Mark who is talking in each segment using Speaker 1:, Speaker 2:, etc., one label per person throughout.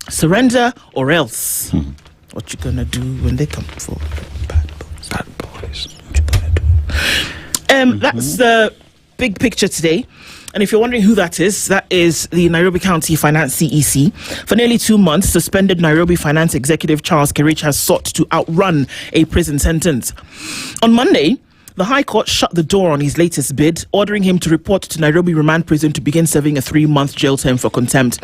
Speaker 1: Surrender or else. What you gonna do when they come for bad boys?
Speaker 2: Bad boys.
Speaker 1: What you gonna do? That's the big picture today. And if you're wondering who that is the Nairobi County Finance CEC. For nearly 2 months, suspended Nairobi Finance Executive Charles Kerich has sought to outrun a prison sentence. On Monday, the High Court shut the door on his latest bid, ordering him to report to Nairobi Remand Prison to begin serving a 3-month jail term for contempt.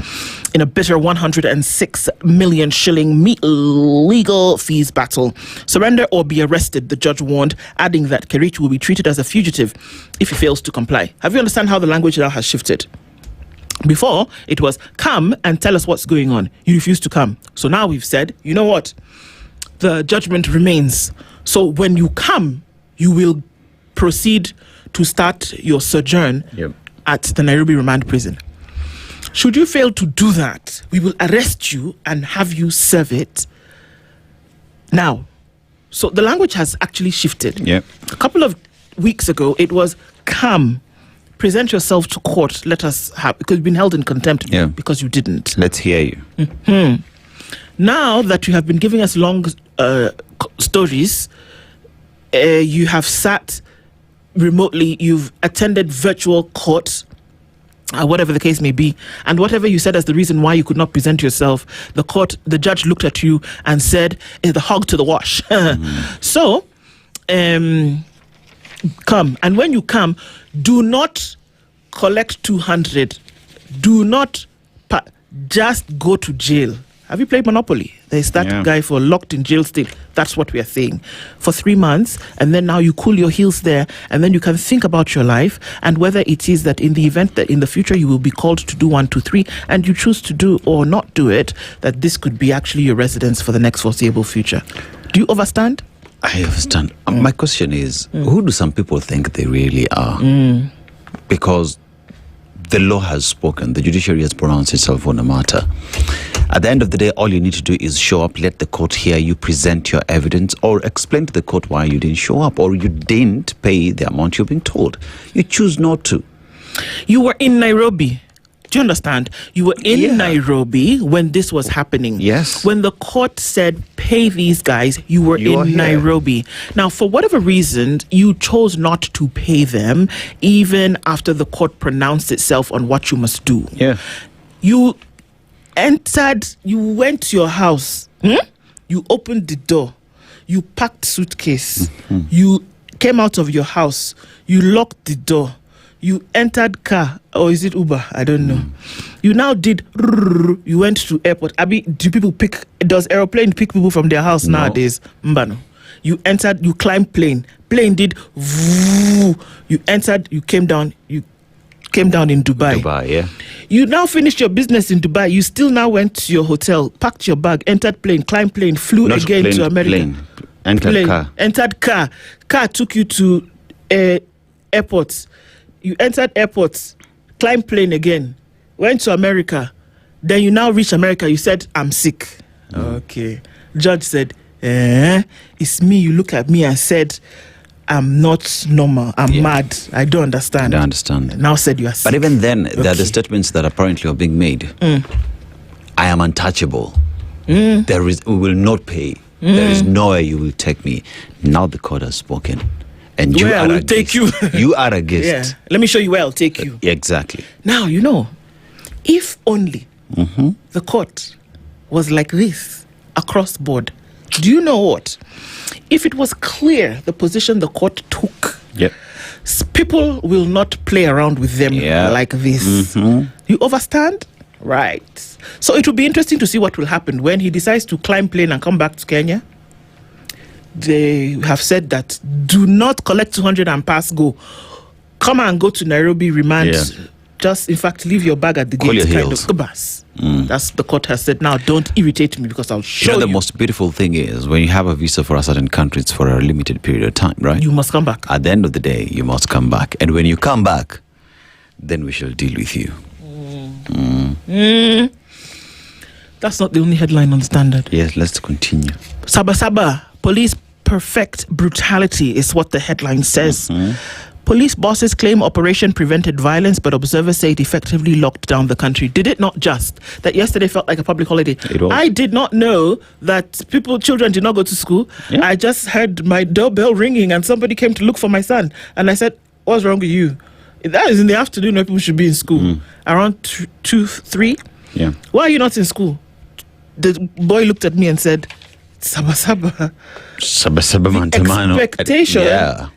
Speaker 1: In a bitter 106 million shilling legal fees battle, surrender or be arrested, the judge warned, adding that Kerich will be treated as a fugitive if he fails to comply. Have you understand how the language now has shifted? Before, it was, come and tell us what's going on. You refuse to come. So now we've said, you know what? The judgment remains. So when you come, you will proceed to start your sojourn at the Nairobi Remand Prison. Should you fail to do that, we will arrest you and have you serve it now. So the language has actually shifted. A couple of weeks ago, it was come, present yourself to court, let us have, because you've been held in contempt because you didn't.
Speaker 2: Let's hear you.
Speaker 1: Now that you have been giving us long stories, you have sat remotely, you've attended virtual court, whatever the case may be, and whatever you said as the reason why you could not present yourself, the judge looked at you and said, the hog to the wash. So, come. And when you come, do not collect 200. Do not just go to jail. Have you played Monopoly? There's that guy for locked in jail still. That's what we are saying. For 3 months, and then now you cool your heels there, and then you can think about your life and whether it is that in the event that in the future you will be called to do 1, 2, 3, and you choose to do or not do it, that this could be actually your residence for the next foreseeable future. Do you understand?
Speaker 2: I understand. My question is, who do some people think they really are? Because the law has spoken, the judiciary has pronounced itself on a matter. At the end of the day, all you need to do is show up, let the court hear you, present your evidence, or explain to the court why you didn't show up, or you didn't pay the amount you've been told. You choose not to.
Speaker 1: You were in Nairobi. Do you understand? You were in Nairobi when this was happening.
Speaker 2: Yes.
Speaker 1: When the court said, pay these guys, you were in Nairobi. Now, for whatever reason, you chose not to pay them, even after the court pronounced itself on what you must do. You entered, you went to your house, you opened the door, you packed suitcase, you came out of your house, you locked the door, you entered car, or is it Uber? I don't know. You now did, you went to airport. Abi, does aeroplane pick people from their house nowadays? Mbano. You entered, you climbed plane did, you entered, you came down in Dubai. You now finished your business in Dubai. You still now went to your hotel, packed your bag, entered plane, climbed plane, flew again to America. Entered car. Car took you to airport. You entered airport, climbed plane again, went to America. Then you now reach America. You said, I'm sick. Okay. Judge said, it's me. You look at me and said, I'm not normal. I'm mad. I don't understand.
Speaker 2: I don't understand.
Speaker 1: Now said you are sick.
Speaker 2: But even then, there are the statements that apparently are being made. I am untouchable. We will not pay. There is nowhere you will take me. Now the court has spoken. And you
Speaker 1: I will take you.
Speaker 2: You are a guest.
Speaker 1: Let me show you where I'll take you.
Speaker 2: Exactly.
Speaker 1: Now, if only the court was like this across board, do you know what? If it was clear the position the court took, people will not play around with them like this. You understand? Right. So it will be interesting to see what will happen when he decides to climb plane and come back to Kenya. They have said that do not collect 200 and pass go. Come and go to Nairobi remand. Just, in fact, leave your bag at the gate. That's the court has said. Now, don't irritate me because I'll show you.
Speaker 2: The most beautiful thing is when you have a visa for a certain country, it's for a limited period of time, right?
Speaker 1: You must come back.
Speaker 2: At the end of the day, you must come back. And when you come back, then we shall deal with you.
Speaker 1: That's not the only headline on the Standard.
Speaker 2: Yes, let's continue.
Speaker 1: Saba, police perfect brutality is what the headline says. Police bosses claim operation prevented violence, but observers say it effectively locked down the country. Did it not just that yesterday felt like a public holiday?
Speaker 2: It was.
Speaker 1: I did not know that children did not go to school.
Speaker 2: Yeah.
Speaker 1: I just heard my doorbell ringing and somebody came to look for my son. And I said, what's wrong with you? That is in the afternoon when people should be in school. Around 2, 3.
Speaker 2: Yeah.
Speaker 1: Why are you not in school? The boy looked at me and said, Saba Saba. Expectation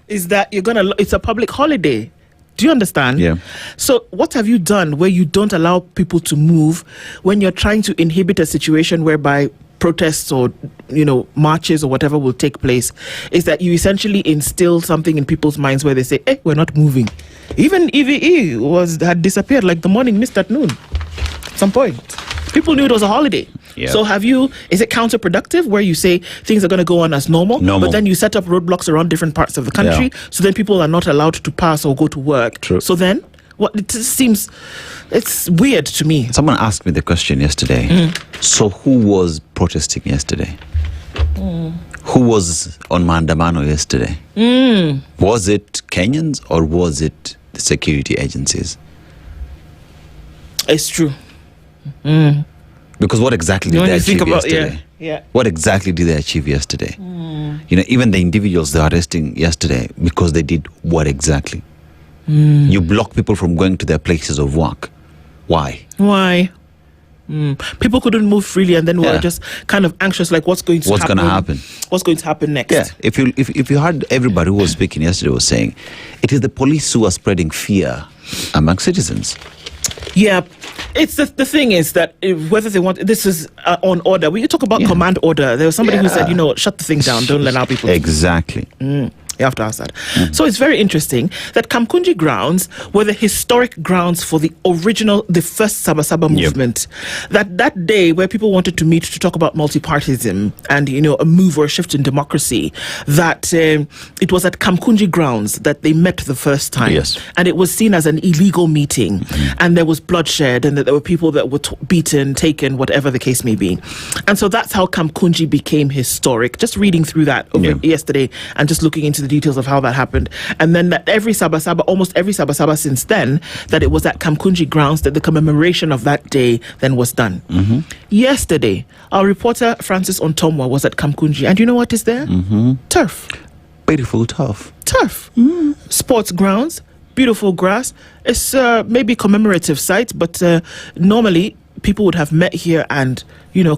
Speaker 1: is that it's a public holiday. Do you understand?
Speaker 2: Yeah.
Speaker 1: So what have you done where you don't allow people to move when you're trying to inhibit a situation whereby protests or marches or whatever will take place? Is that you essentially instill something in people's minds where they say, hey, we're not moving. Even EVE had disappeared like the morning mist at noon at some point. People knew it was a holiday.
Speaker 2: Yeah.
Speaker 1: So is it counterproductive where you say things are going to go on as normal, but then you set up roadblocks around different parts of the country, so then people are not allowed to pass or go to work?
Speaker 2: True.
Speaker 1: So then, it just seems, it's weird to me.
Speaker 2: Someone asked me the question yesterday. So who was protesting yesterday? Who was on Maandamano yesterday? Was it Kenyans or was it the security agencies?
Speaker 1: It's true.
Speaker 2: Because what exactly did they achieve yesterday?
Speaker 1: Yeah.
Speaker 2: What exactly did they achieve yesterday? Even the individuals they were arresting yesterday, because they did what exactly? You block people from going to their places of work. Why?
Speaker 1: People couldn't move freely, and then we were just kind of anxious, like what's going to happen? What's going to happen next?
Speaker 2: Yeah. If you heard everybody who was speaking yesterday was saying, it is the police who are spreading fear among citizens.
Speaker 1: Yeah, it's the thing is that whether they want, this is on order. When you talk about command order, there was somebody who said, shut the thing down, don't allow people to.
Speaker 2: Exactly.
Speaker 1: You have to ask that. So it's very interesting that Kamkunji grounds were the historic grounds for the first Saba Saba movement. That day where people wanted to meet to talk about multipartyism and, a move or a shift in democracy, that it was at Kamkunji grounds that they met the first time.
Speaker 2: Yes.
Speaker 1: And it was seen as an illegal meeting. And there was bloodshed and that there were people that were beaten, taken, whatever the case may be. And so that's how Kamkunji became historic. Just reading through that yesterday and just looking into the details of how that happened, and then that almost every Saba Saba since then, that it was at Kamkunji grounds that the commemoration of that day then was done. Yesterday, our reporter Francis Ontomwa was at Kamkunji, and you know what is there? Turf.
Speaker 2: Beautiful turf.
Speaker 1: Sports grounds, beautiful grass. It's maybe commemorative site, but normally people would have met here and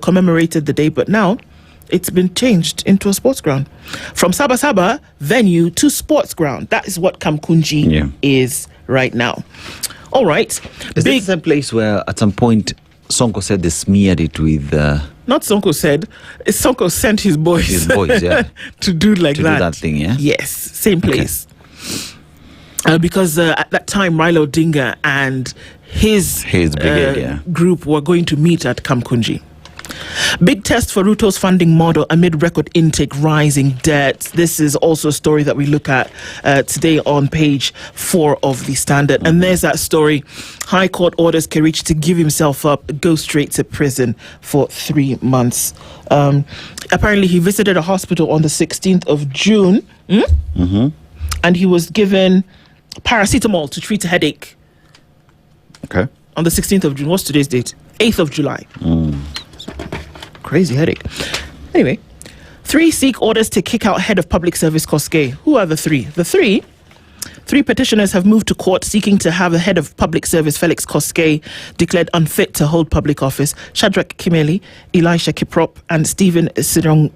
Speaker 1: commemorated the day, but now it's been changed into a sports ground. From Saba Saba venue to sports ground. That is what Kamkunji is right now. All right.
Speaker 2: Is this the same place where at some point Sonko said they smeared it with...
Speaker 1: Not Sonko said. Sonko sent his boys. To do that
Speaker 2: thing, yeah?
Speaker 1: Yes. Same place. Because at that time, Raila Odinga and his brigade, group were going to meet at Kamkunji. Big test for Ruto's funding model amid record intake, rising debts. This is also a story that we look at today on page 4 of the Standard. And there's that story. High Court orders Kerich to give himself up, go straight to prison for 3 months. Apparently, he visited a hospital on the 16th of June. And he was given paracetamol to treat a headache.
Speaker 2: Okay.
Speaker 1: On the 16th of June. What's today's date? 8th of July. Crazy headache. Anyway, 3 seek orders to kick out head of public service Koskei. Who are the 3? The 3 petitioners have moved to court seeking to have the head of public service Felix Koskei declared unfit to hold public office. Shadrach Kimeli, Elisha Kiprop and Stephen Siringewo,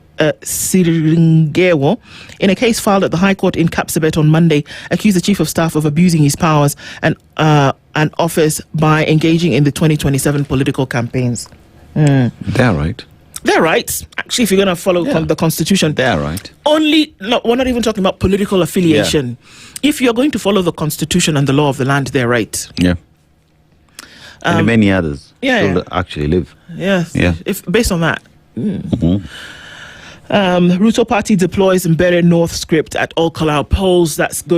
Speaker 1: in a case filed at the High Court in Kapsabet on Monday, accused the Chief of Staff of abusing his powers and office by engaging in the 2027 political campaigns.
Speaker 2: They're right.
Speaker 1: They're right. Actually, if you're going to follow the Constitution,
Speaker 2: they're right.
Speaker 1: We're not even talking about political affiliation. If you're going to follow the Constitution and the law of the land, they're right.
Speaker 2: Yeah. And many others still actually live.
Speaker 1: Yes. Yeah. If based on that. Ruto Party deploys Mbere North script at all Kalau polls. That's going